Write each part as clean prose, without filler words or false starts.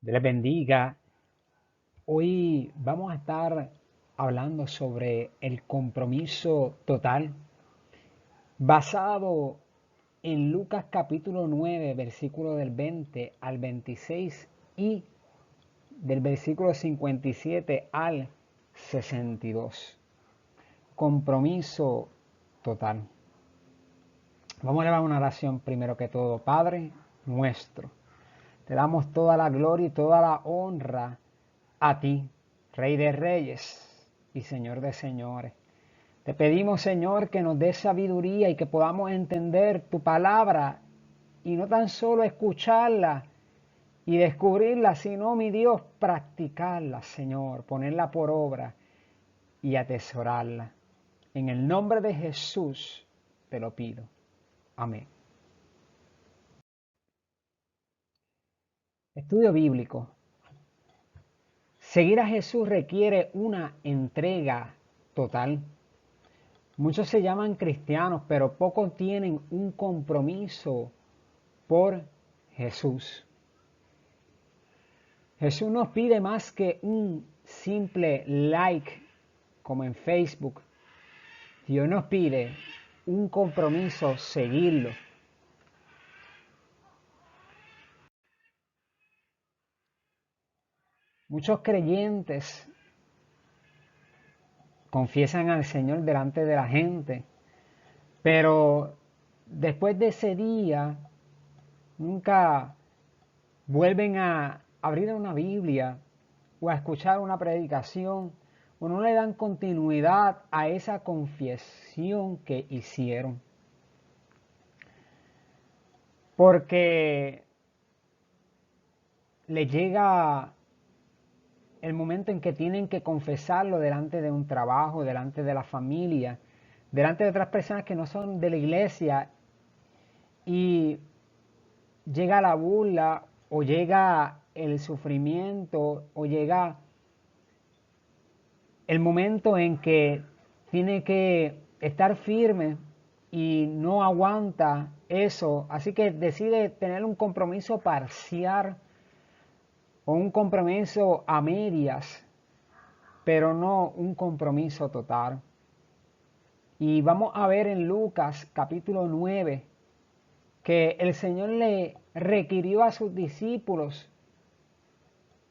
Dios les bendiga. Hoy vamos a estar hablando sobre el compromiso total basado en Lucas capítulo 9, versículo del 20 al 26 y del versículo 57 al 62. Compromiso total. Vamos a elevar una oración primero que todo. Padre nuestro, te damos toda la gloria y toda la honra a ti, Rey de Reyes y Señor de Señores. Te pedimos, Señor, que nos des sabiduría y que podamos entender tu palabra y no tan solo escucharla y descubrirla, sino, mi Dios, practicarla, Señor, ponerla por obra y atesorarla. En el nombre de Jesús te lo pido. Amén. Estudio bíblico. Seguir a Jesús requiere una entrega total. Muchos se llaman cristianos, pero pocos tienen un compromiso por Jesús. Jesús nos pide más que un simple like como en Facebook. Dios nos pide un compromiso, seguirlo. Muchos creyentes confiesan al Señor delante de la gente, pero después de ese día nunca vuelven a abrir una Biblia o a escuchar una predicación o no le dan continuidad a esa confesión que hicieron. Porque les llega el momento en que tienen que confesarlo delante de un trabajo, delante de la familia, delante de otras personas que no son de la iglesia, y llega la burla o llega el sufrimiento o llega el momento en que tiene que estar firme y no aguanta eso, así que decide tener un compromiso parcial o un compromiso a medias, pero no un compromiso total. Y vamos a ver en Lucas capítulo 9 que el Señor le requirió a sus discípulos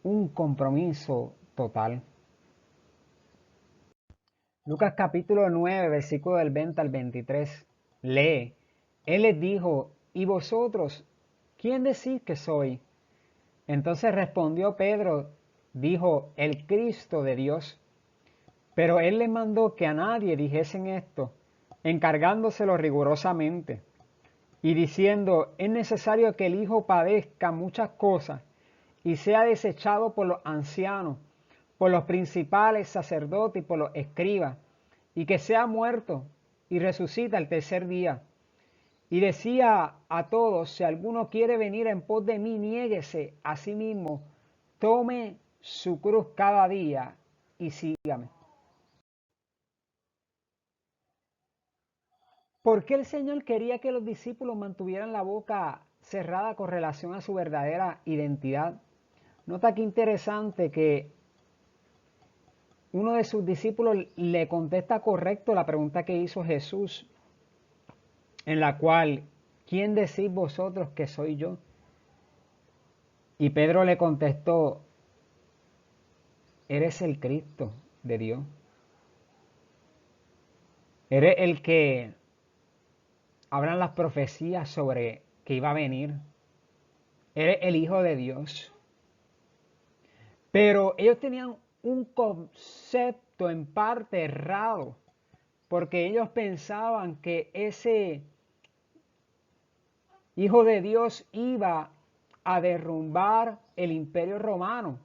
un compromiso total. Lucas capítulo 9, versículo del 20 al 23. Lee. Él les dijo, ¿y vosotros quién decís que soy? Entonces respondió Pedro, dijo, el Cristo de Dios. Pero él les mandó que a nadie dijesen esto, encargándoselo rigurosamente, y diciendo, es necesario que el Hijo padezca muchas cosas, y sea desechado por los ancianos, por los principales sacerdotes y por los escribas, y que sea muerto y resucita el tercer día. Y decía a todos, si alguno quiere venir en pos de mí, niéguese a sí mismo, tome su cruz cada día y sígame. ¿Por qué el Señor quería que los discípulos mantuvieran la boca cerrada con relación a su verdadera identidad? Nota que interesante que uno de sus discípulos le contesta correcto la pregunta que hizo Jesús, en la cual, ¿quién decís vosotros que soy yo? Y Pedro le contestó, eres el Cristo de Dios. Eres el que hablan las profecías sobre que iba a venir. Eres el Hijo de Dios. Pero ellos tenían un concepto en parte errado, porque ellos pensaban que ese Hijo de Dios iba a derrumbar el Imperio Romano.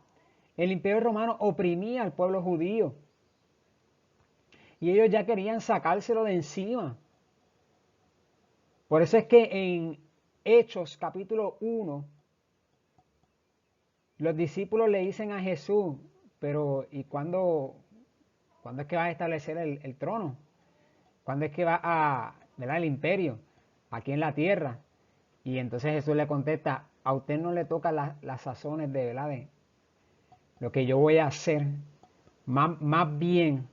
El Imperio Romano oprimía al pueblo judío y ellos ya querían sacárselo de encima. Por eso es que en Hechos capítulo 1, los discípulos le dicen a Jesús, pero ¿y cuándo es que vas a establecer el trono? ¿Cuándo es que va ¿verdad? El imperio aquí en la tierra? Y entonces Jesús le contesta, a usted no le toca las sazones de, ¿verdad? De lo que yo voy a hacer. Más bien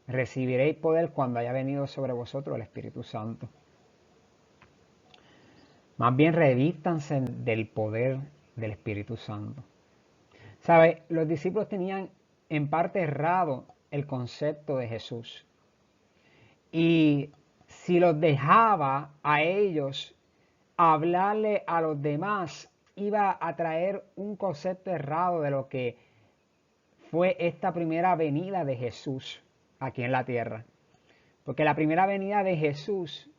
recibiréis poder cuando haya venido sobre vosotros el Espíritu Santo. Más bien revístanse del poder del Espíritu Santo. ¿Sabe? Los discípulos tenían en parte errado el concepto de Jesús. Y si los dejaba a ellos hablarle a los demás, iba a traer un concepto errado de lo que fue esta primera venida de Jesús aquí en la tierra. Porque la primera venida de Jesús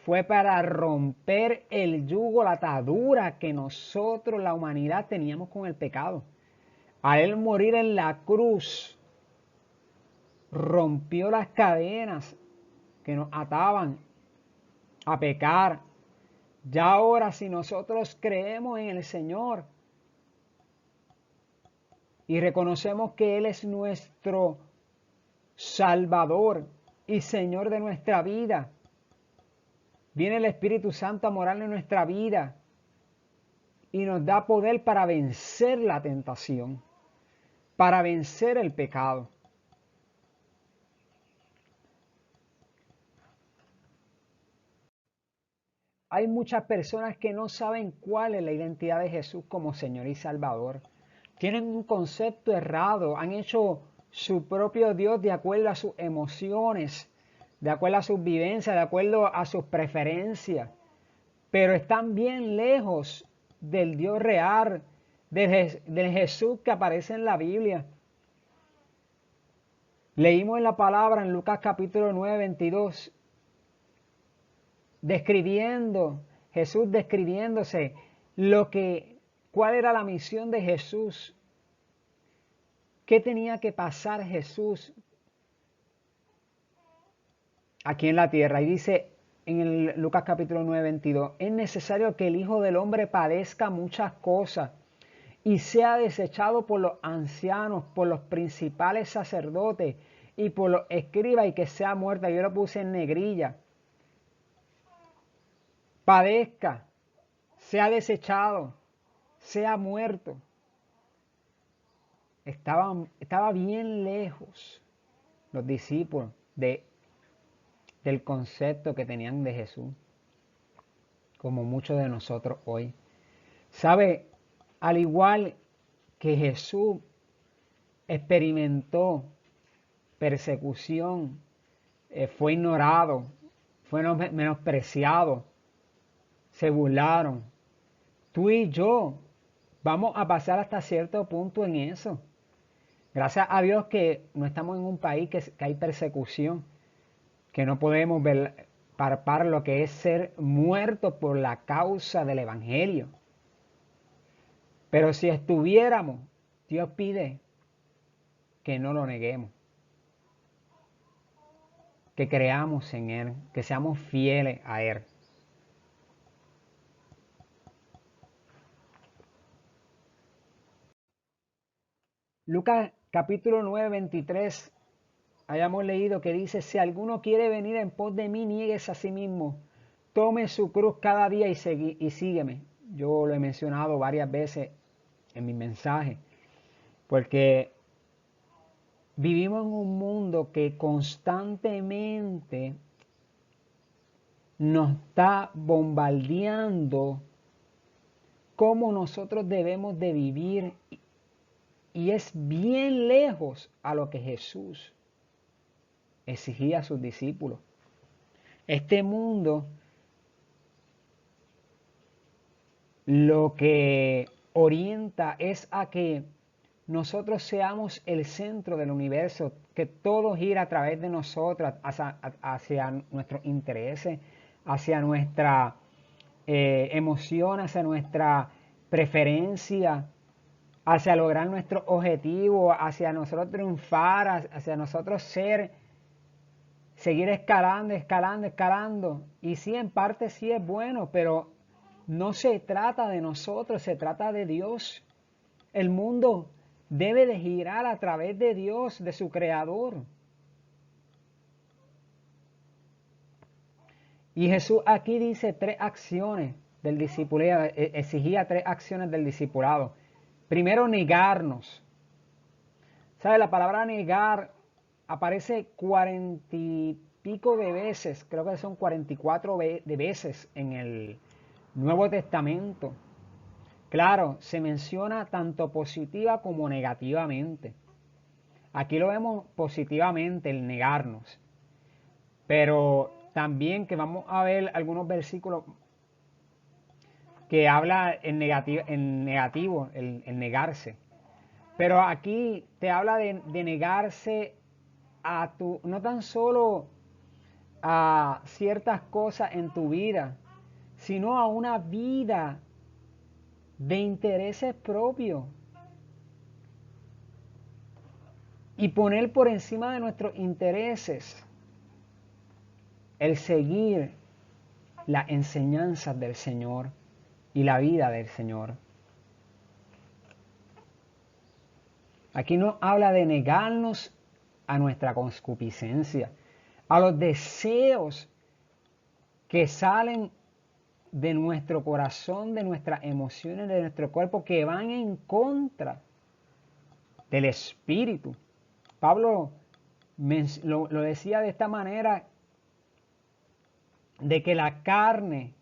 fue para romper el yugo, la atadura que nosotros, la humanidad, teníamos con el pecado. Al Él morir en la cruz, rompió las cadenas que nos ataban a pecar. Ya ahora, si nosotros creemos en el Señor y reconocemos que Él es nuestro Salvador y Señor de nuestra vida, viene el Espíritu Santo a morar en nuestra vida y nos da poder para vencer la tentación, para vencer el pecado. Hay muchas personas que no saben cuál es la identidad de Jesús como Señor y Salvador. Tienen un concepto errado, han hecho su propio Dios de acuerdo a sus emociones, de acuerdo a sus vivencias, de acuerdo a sus preferencias, pero están bien lejos del Dios real, del Jesús que aparece en la Biblia. Leímos en la palabra en Lucas capítulo 9, 22, Jesús describiéndose cuál era la misión de Jesús, qué tenía que pasar Jesús aquí en la tierra. Y dice en el Lucas capítulo 9, 22, es necesario que el Hijo del Hombre padezca muchas cosas y sea desechado por los ancianos, por los principales sacerdotes y por los escribas, y que sea muerto. Yo lo puse en negrilla. Padezca, sea desechado, sea muerto. Estaba bien lejos los discípulos del concepto que tenían de Jesús, como muchos de nosotros hoy. ¿Sabe? Al igual que Jesús experimentó persecución, fue ignorado, fue menospreciado, se burlaron. Tú y yo vamos a pasar hasta cierto punto en eso. Gracias a Dios que no estamos en un país que hay persecución, que no podemos palpar lo que es ser muerto por la causa del Evangelio. Pero si estuviéramos, Dios pide que no lo neguemos, que creamos en Él, que seamos fieles a Él. Lucas capítulo 9, 23, hayamos leído que dice: si alguno quiere venir en pos de mí, niéguese a sí mismo, tome su cruz cada día y sígueme. Yo lo he mencionado varias veces en mi mensaje, porque vivimos en un mundo que constantemente nos está bombardeando cómo nosotros debemos de vivir, y es bien lejos a lo que Jesús exigía a sus discípulos. Este mundo lo que orienta es a que nosotros seamos el centro del universo, que todo gira a través de nosotros, hacia nuestros intereses, hacia nuestra emoción, hacia nuestra preferencia, hacia lograr nuestros objetivos, hacia nosotros triunfar, hacia nosotros seguir escalando, escalando, escalando. Y sí, en parte sí es bueno, pero no se trata de nosotros, se trata de Dios. El mundo debe de girar a través de Dios, de su Creador. Y Jesús aquí dice tres acciones del discipulado, exigía tres acciones del discipulado. Primero, negarnos. ¿Sabe? La palabra negar aparece 40 y pico de veces, creo que son 44 de veces en el Nuevo Testamento. Claro, se menciona tanto positiva como negativamente. Aquí lo vemos positivamente, el negarnos. Pero también que vamos a ver algunos versículos que habla en negativo, el negarse. Pero aquí te habla de negarse a no tan solo a ciertas cosas en tu vida, sino a una vida de intereses propios. Y poner por encima de nuestros intereses el seguir las enseñanzas del Señor y la vida del Señor. Aquí nos habla de negarnos a nuestra concupiscencia, a los deseos que salen de nuestro corazón, de nuestras emociones, de nuestro cuerpo, que van en contra del Espíritu. Pablo lo decía de esta manera, de que la carne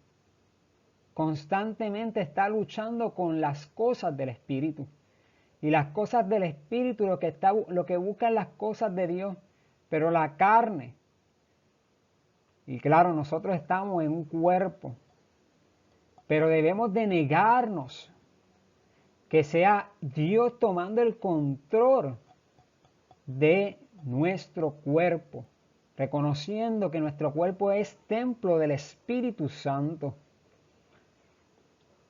constantemente está luchando con las cosas del Espíritu. Y las cosas del Espíritu lo que buscan las cosas de Dios, pero la carne. Y claro, nosotros estamos en un cuerpo, pero debemos de negarnos, que sea Dios tomando el control de nuestro cuerpo, reconociendo que nuestro cuerpo es templo del Espíritu Santo.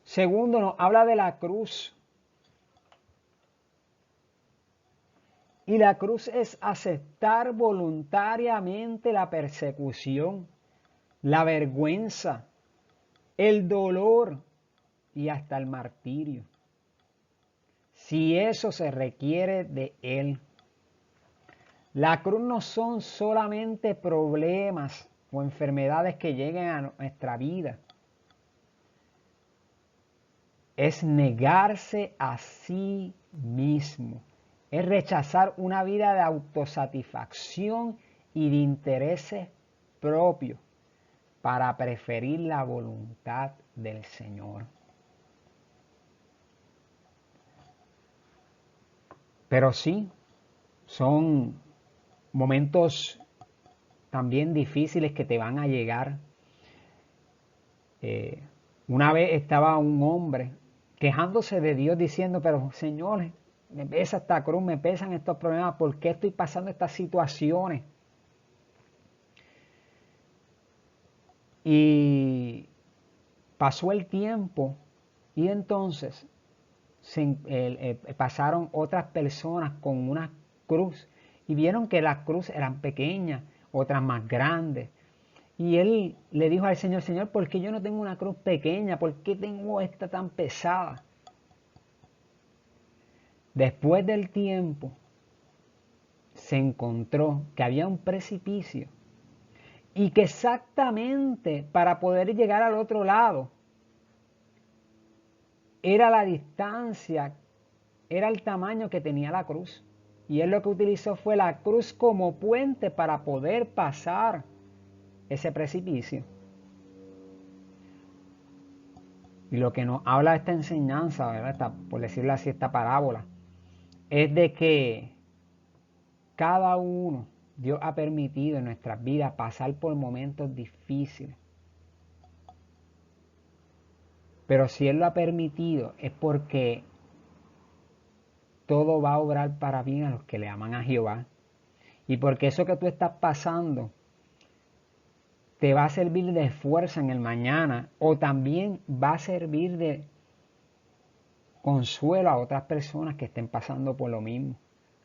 Segundo, nos habla de la cruz. Y la cruz es aceptar voluntariamente la persecución, la vergüenza, el dolor y hasta el martirio, si eso se requiere de él. La cruz no son solamente problemas o enfermedades que lleguen a nuestra vida. Es negarse a sí mismo. Es rechazar una vida de autosatisfacción y de intereses propios para preferir la voluntad del Señor. Pero sí, son momentos también difíciles que te van a llegar. Una vez estaba un hombre quejándose de Dios diciendo, pero Señor, me pesa esta cruz, me pesan estos problemas, ¿por qué estoy pasando estas situaciones? Y pasó el tiempo y entonces pasaron otras personas con una cruz y vieron que las cruces eran pequeñas, otras más grandes. Y él le dijo al Señor, Señor, ¿por qué yo no tengo una cruz pequeña? ¿Por qué tengo esta tan pesada? Después del tiempo, se encontró que había un precipicio y que exactamente para poder llegar al otro lado era la distancia, era el tamaño que tenía la cruz. Y él lo que utilizó fue la cruz como puente para poder pasar ese precipicio. Y lo que nos habla esta enseñanza, ¿verdad? Por decirlo así, esta parábola, es de que cada uno, Dios ha permitido en nuestras vidas pasar por momentos difíciles. Pero si Él lo ha permitido es porque todo va a obrar para bien a los que le aman a Jehová. Y porque eso que tú estás pasando te va a servir de fuerza en el mañana o también va a servir de consuelo a otras personas que estén pasando por lo mismo.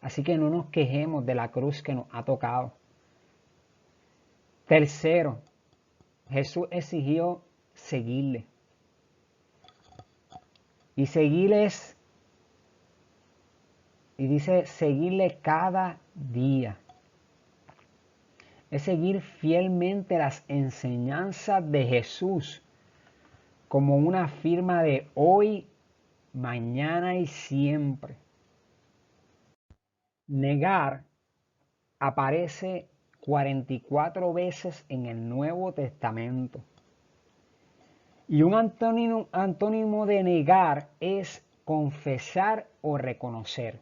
Así que no nos quejemos de la cruz que nos ha tocado. Tercero, Jesús exigió seguirle. Y seguirle es, y dice, seguirle cada día. es seguir fielmente las enseñanzas de Jesús como una firma de hoy, mañana y siempre. Negar aparece 44 veces en el Nuevo Testamento. Y un antónimo de negar es confesar o reconocer.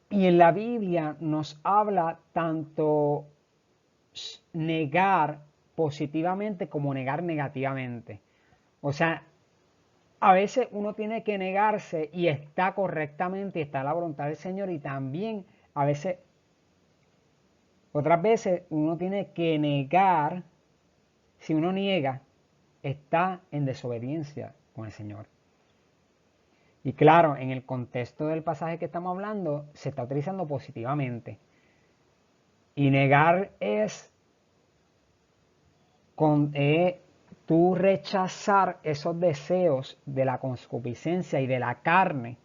Y en la Biblia nos habla tanto negar positivamente como negar negativamente. O sea, a veces uno tiene que negarse y está correctamente, está la voluntad del Señor, y también a veces, otras veces uno tiene que negar. Si uno niega, está en desobediencia con el Señor. Y claro, en el contexto del pasaje que estamos hablando, se está utilizando positivamente. Y negar es tú rechazar esos deseos de la concupiscencia y de la carne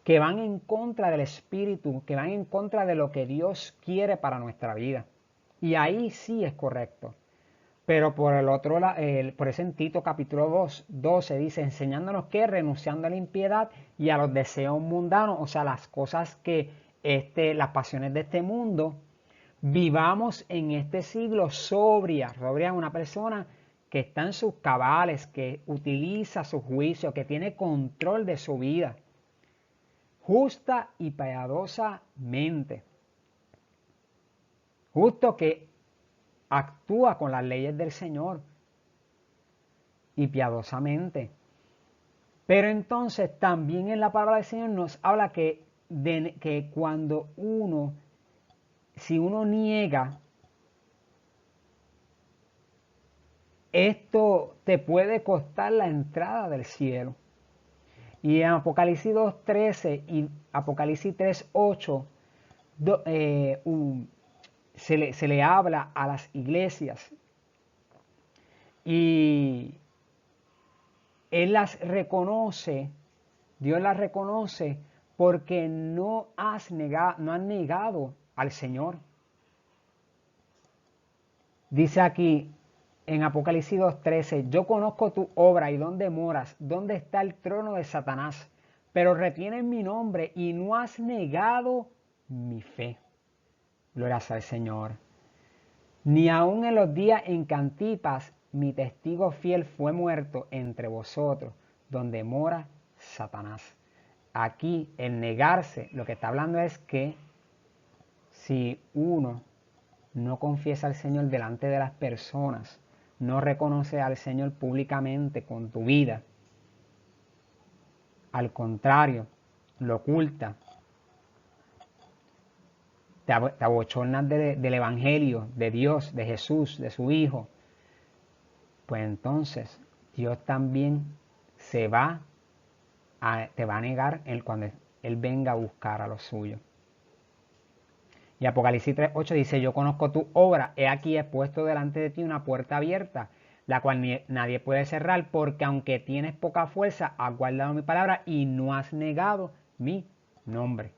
que van en contra del Espíritu, que van en contra de lo que Dios quiere para nuestra vida. Y ahí sí es correcto. Pero por el otro lado, por eso en Tito capítulo 2, 12 dice, enseñándonos que renunciando a la impiedad y a los deseos mundanos, o sea, las cosas que, las pasiones de este mundo, vivamos en este siglo sobria. Sobria es una persona que está en sus cabales, que utiliza su juicio, que tiene control de su vida, justa y piadosamente. Justo que actúa con las leyes del Señor y piadosamente. Pero entonces también en la palabra del Señor nos habla que cuando si uno niega, esto te puede costar la entrada del cielo. Y en Apocalipsis 2.13 y Apocalipsis 3.8 se le habla a las iglesias. Y Él las reconoce, Dios las reconoce porque no han negado al Señor. Dice aquí en Apocalipsis 2.13, yo conozco tu obra y dónde moras, dónde está el trono de Satanás, pero retienes mi nombre y no has negado mi fe. Gloria al Señor. Ni aun en los días en que Antipas, mi testigo fiel, fue muerto entre vosotros, donde mora Satanás. Aquí el negarse, lo que está hablando es que si uno no confiesa al Señor delante de las personas, no reconoce al Señor públicamente con tu vida, al contrario, lo oculta, te abochornas del Evangelio, de Dios, de Jesús, de su Hijo, pues entonces Dios también te va a negar cuando Él venga a buscar a los suyos. Y Apocalipsis 3.8 dice, yo conozco tu obra, he aquí he puesto delante de ti una puerta abierta, la cual nadie puede cerrar, porque aunque tienes poca fuerza, has guardado mi palabra y no has negado mi nombre.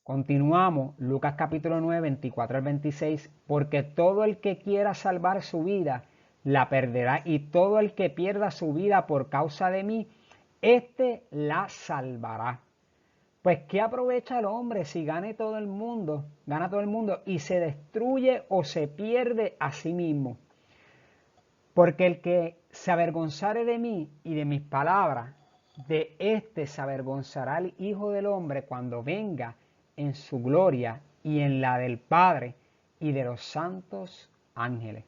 Continuamos, Lucas capítulo 9, 24 al 26, porque todo el que quiera salvar su vida, la perderá, y todo el que pierda su vida por causa de mí, éste la salvará. Pues ¿qué aprovecha el hombre si gana todo el mundo y se destruye o se pierde a sí mismo? Porque el que se avergonzare de mí y de mis palabras, de éste se avergonzará el Hijo del Hombre cuando venga en su gloria y en la del Padre y de los santos ángeles.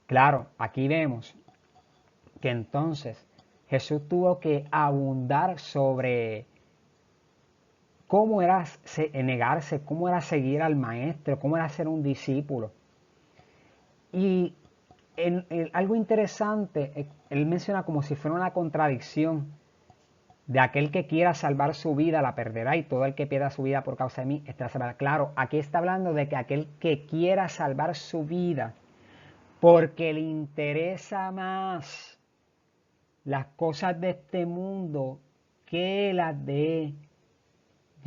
Claro, aquí vemos que entonces Jesús tuvo que abundar sobre cómo era negarse, cómo era seguir al maestro, cómo era ser un discípulo. Y algo interesante, él menciona como si fuera una contradicción de aquel que quiera salvar su vida la perderá y todo el que pierda su vida por causa de mí estará salvado. Claro, aquí está hablando de que aquel que quiera salvar su vida porque le interesa más las cosas de este mundo que las de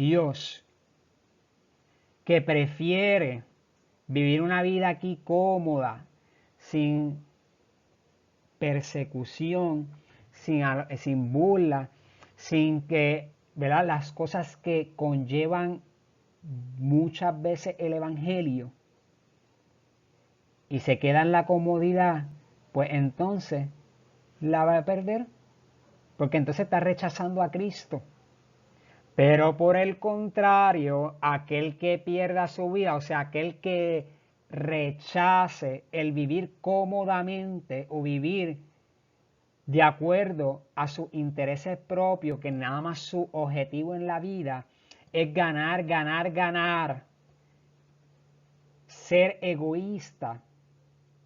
Dios, que prefiere vivir una vida aquí cómoda, sin persecución, sin burla, sin que, ¿verdad?, las cosas que conllevan muchas veces el Evangelio, y se queda en la comodidad, pues entonces la va a perder, porque entonces está rechazando a Cristo. Pero por el contrario, aquel que pierda su vida, o sea, aquel que rechace el vivir cómodamente o vivir de acuerdo a sus intereses propios, que nada más su objetivo en la vida es ganar, ganar, ganar, ser egoísta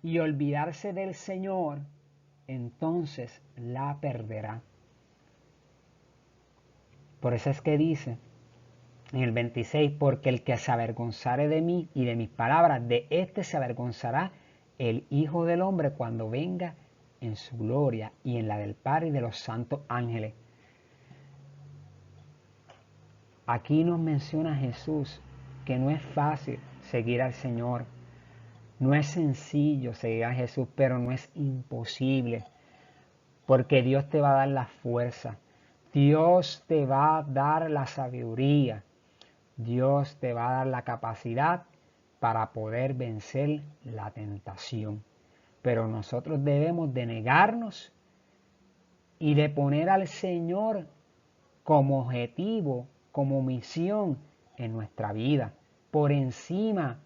y olvidarse del Señor, entonces la perderá. Por eso es que dice en el 26, porque el que se avergonzare de mí y de mis palabras, de éste se avergonzará el Hijo del Hombre cuando venga en su gloria y en la del Padre y de los santos ángeles. Aquí nos menciona Jesús que no es fácil seguir al Señor. No es sencillo seguir a Jesús, pero no es imposible, porque Dios te va a dar la fuerza, Dios te va a dar la sabiduría, Dios te va a dar la capacidad para poder vencer la tentación. Pero nosotros debemos de negarnos y de poner al Señor como objetivo, como misión en nuestra vida, por encima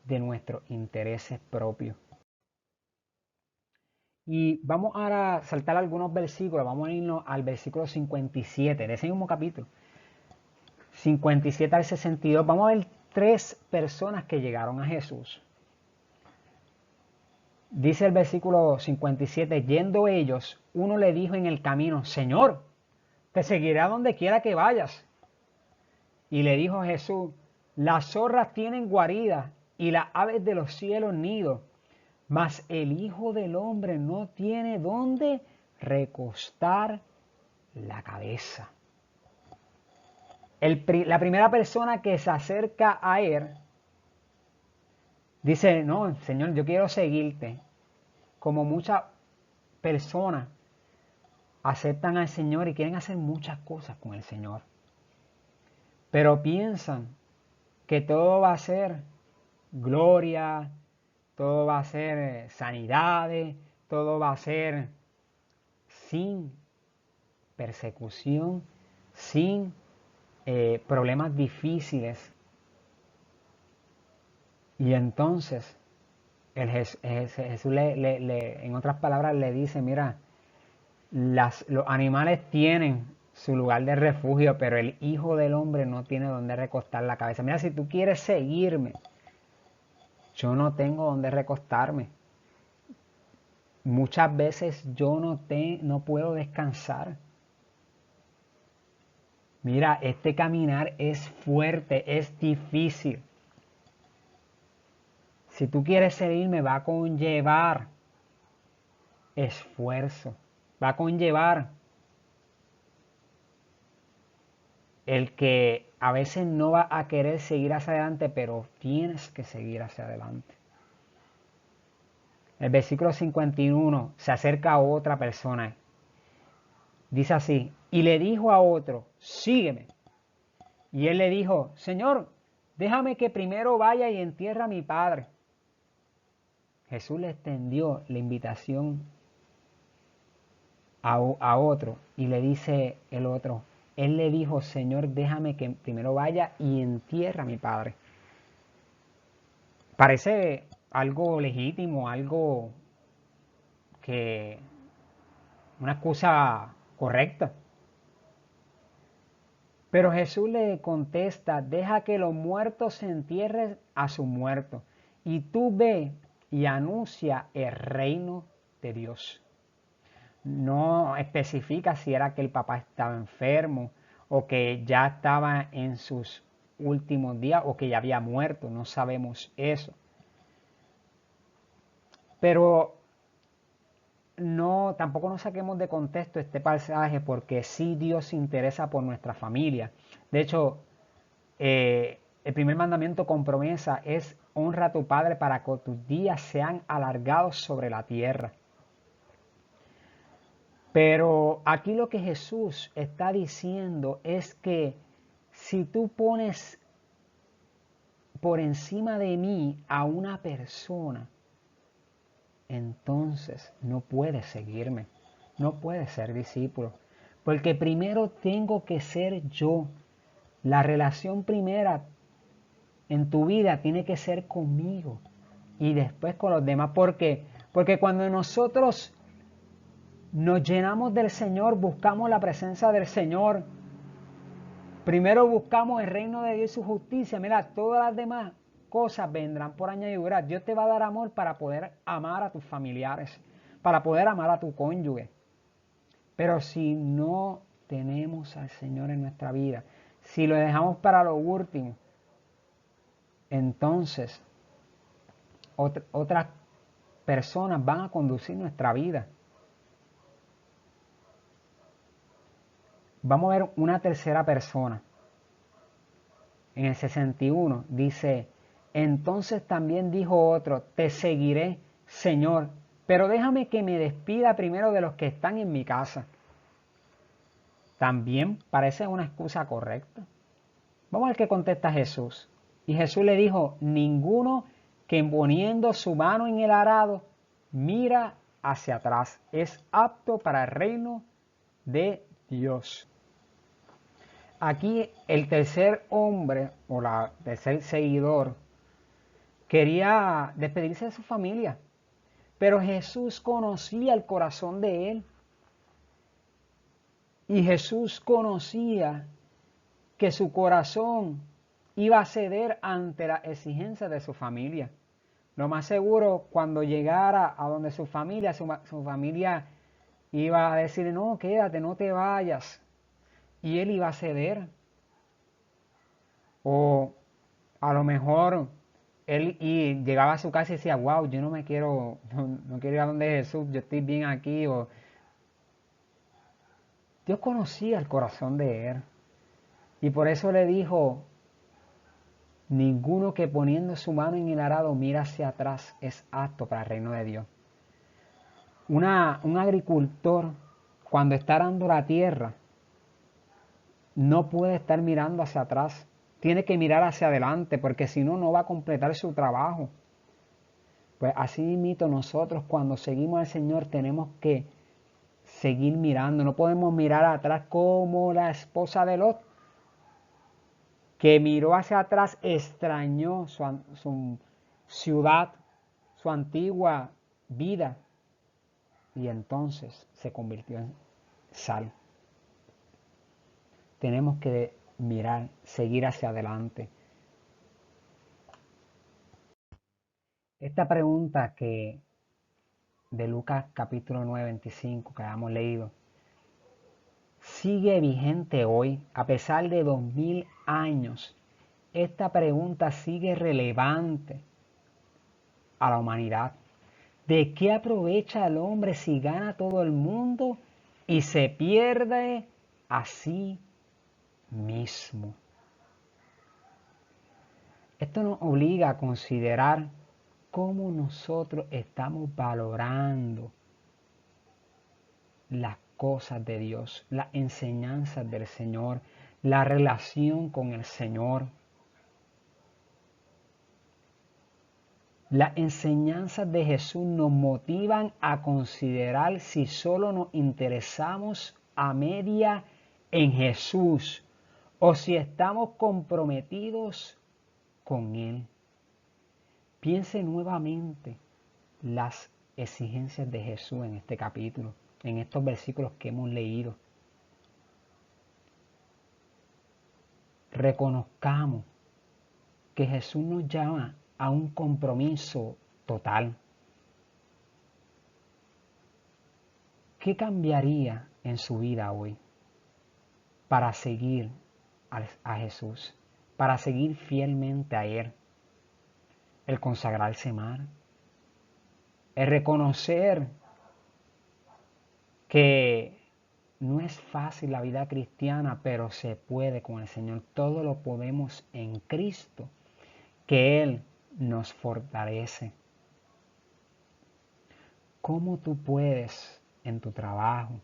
de nuestros intereses propios. Y vamos ahora a saltar algunos versículos, vamos a irnos al versículo 57 de ese mismo capítulo. 57 al 62, vamos a ver 3 personas que llegaron a Jesús. Dice el versículo 57, yendo ellos, uno le dijo en el camino, Señor, te seguiré a donde quiera que vayas. Y le dijo Jesús, las zorras tienen guaridas y las aves de los cielos nidos, mas el Hijo del Hombre no tiene dónde recostar la cabeza. La primera persona que se acerca a él dice, no, Señor, yo quiero seguirte. Como muchas personas aceptan al Señor y quieren hacer muchas cosas con el Señor, pero piensan que todo va a ser gloria, todo va a ser sanidades, todo va a ser sin persecución, sin problemas difíciles. Y entonces Jesús en otras palabras le dice, mira, los animales tienen su lugar de refugio, pero el Hijo del Hombre no tiene donde recostar la cabeza. Mira, si tú quieres seguirme, yo no tengo donde recostarme. Muchas veces yo no puedo descansar. Mira, este caminar es fuerte, es difícil. Si tú quieres seguirme, va a conllevar esfuerzo, va a conllevar el que a veces no va a querer seguir hacia adelante, pero tienes que seguir hacia adelante. El versículo 51 se acerca a otra persona. Dice así, y le dijo a otro, sígueme. Y él le dijo, Señor, déjame que primero vaya y entierre a mi padre. Jesús le extendió la invitación a otro y le dice el otro, él le dijo, Señor, déjame que primero vaya y entierre a mi padre. Parece algo legítimo, algo que una excusa correcta. Pero Jesús le contesta, deja que los muertos se entierren a su muerto, y tú ve y anuncia el reino de Dios. No especifica si era que el papá estaba enfermo o que ya estaba en sus últimos días o que ya había muerto, no sabemos eso. Pero tampoco nos saquemos de contexto este pasaje, porque sí Dios se interesa por nuestra familia. De hecho, el primer mandamiento con promesa es honra a tu padre para que tus días sean alargados sobre la tierra. Pero aquí lo que Jesús está diciendo es que si tú pones por encima de mí a una persona, entonces no puedes seguirme, no puedes ser discípulo. Porque primero tengo que ser yo. La relación primera en tu vida tiene que ser conmigo y después con los demás. ¿Por qué? Porque cuando nosotros nos llenamos del Señor, buscamos la presencia del Señor, primero buscamos el reino de Dios y su justicia. Mira, todas las demás cosas vendrán por añadidura. Dios te va a dar amor para poder amar a tus familiares, para poder amar a tu cónyuge. Pero si no tenemos al Señor en nuestra vida, si lo dejamos para lo último, entonces otras personas van a conducir nuestra vida. Vamos a ver una tercera persona. En el 61 dice, entonces también dijo otro, te seguiré, Señor, pero déjame que me despida primero de los que están en mi casa. También parece una excusa correcta. Vamos a ver qué contesta Jesús. Y Jesús le dijo, ninguno que poniendo su mano en el arado mira hacia atrás es apto para el reino de Dios. Aquí el tercer hombre o el tercer seguidor quería despedirse de su familia, pero Jesús conocía el corazón de él y Jesús conocía que su corazón iba a ceder ante la exigencia de su familia. Lo más seguro, cuando llegara a donde su familia iba a decir, no, quédate, no te vayas. Y él iba a ceder. O a lo mejor él llegaba a su casa y decía, wow, yo no quiero ir a donde Jesús, yo estoy bien aquí. O Dios conocía el corazón de él. Y por eso le dijo, ninguno que poniendo su mano en el arado mira hacia atrás es apto para el reino de Dios. Un agricultor, cuando está arando la tierra, no puede estar mirando hacia atrás. Tiene que mirar hacia adelante, porque si no, no va a completar su trabajo. Pues así mismo nosotros cuando seguimos al Señor tenemos que seguir mirando. No podemos mirar atrás como la esposa de Lot, que miró hacia atrás, extrañó su ciudad, su antigua vida, y entonces se convirtió en sal. Tenemos que mirar, seguir hacia adelante. Esta pregunta de Lucas capítulo 9, 25 que habíamos leído, sigue vigente hoy, a pesar de 2000 años. Esta pregunta sigue relevante a la humanidad. ¿De qué aprovecha el hombre si gana todo el mundo y se pierde a sí mismo? Esto nos obliga a considerar cómo nosotros estamos valorando las cosas de Dios, las enseñanzas del Señor, la relación con el Señor. Las enseñanzas de Jesús nos motivan a considerar si solo nos interesamos a media en Jesús o si estamos comprometidos con Él. Piense nuevamente las exigencias de Jesús en este capítulo, en estos versículos que hemos leído. Reconozcamos que Jesús nos llama a un compromiso total. ¿Qué cambiaría en su vida hoy para seguir a Jesús, para seguir fielmente a Él? El consagrarse más, el reconocer que no es fácil la vida cristiana, pero se puede con el Señor. Todo lo podemos en Cristo, que Él nos fortalece. ¿Cómo tú puedes en tu trabajo,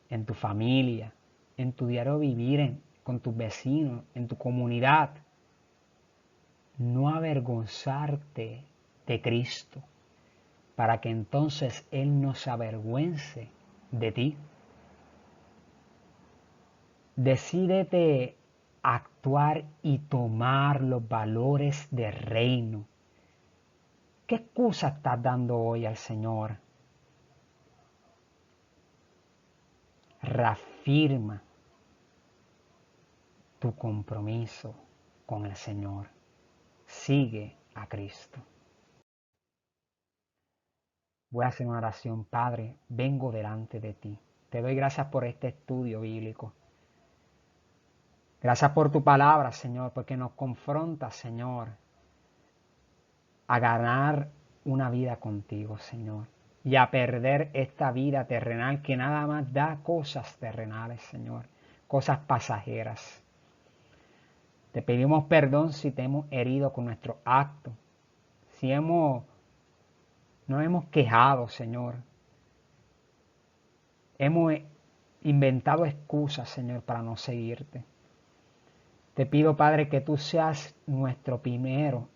en tu familia, en tu diario vivir, con tus vecinos, en tu comunidad, no avergonzarte de Cristo, para que entonces Él no se avergüence de ti? Decídete a actuar y tomar los valores del reino. ¿Qué excusa estás dando hoy al Señor? Reafirma tu compromiso con el Señor. Sigue a Cristo. Voy a hacer una oración. Padre, vengo delante de ti. Te doy gracias por este estudio bíblico. Gracias por tu palabra, Señor, porque nos confronta, Señor, a ganar una vida contigo, Señor, y a perder esta vida terrenal que nada más da cosas terrenales, Señor, cosas pasajeras. Te pedimos perdón si te hemos herido con nuestro acto, si nos hemos quejado, Señor. Hemos inventado excusas, Señor, para no seguirte. Te pido, Padre, que tú seas nuestro primero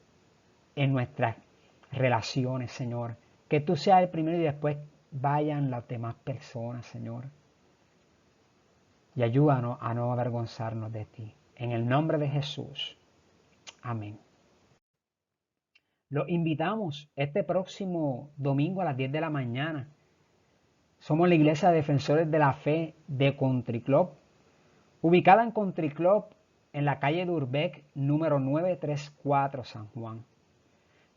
en nuestras relaciones, Señor. Que tú seas el primero y después vayan las demás personas, Señor. Y ayúdanos a no avergonzarnos de ti. En el nombre de Jesús. Amén. Los invitamos este próximo domingo a las 10 de la mañana. Somos la Iglesia de Defensores de la Fe de Country Club, ubicada en Country Club en la calle de Urbec, número 934, San Juan.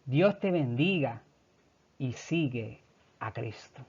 Dios te bendiga y sigue a Cristo.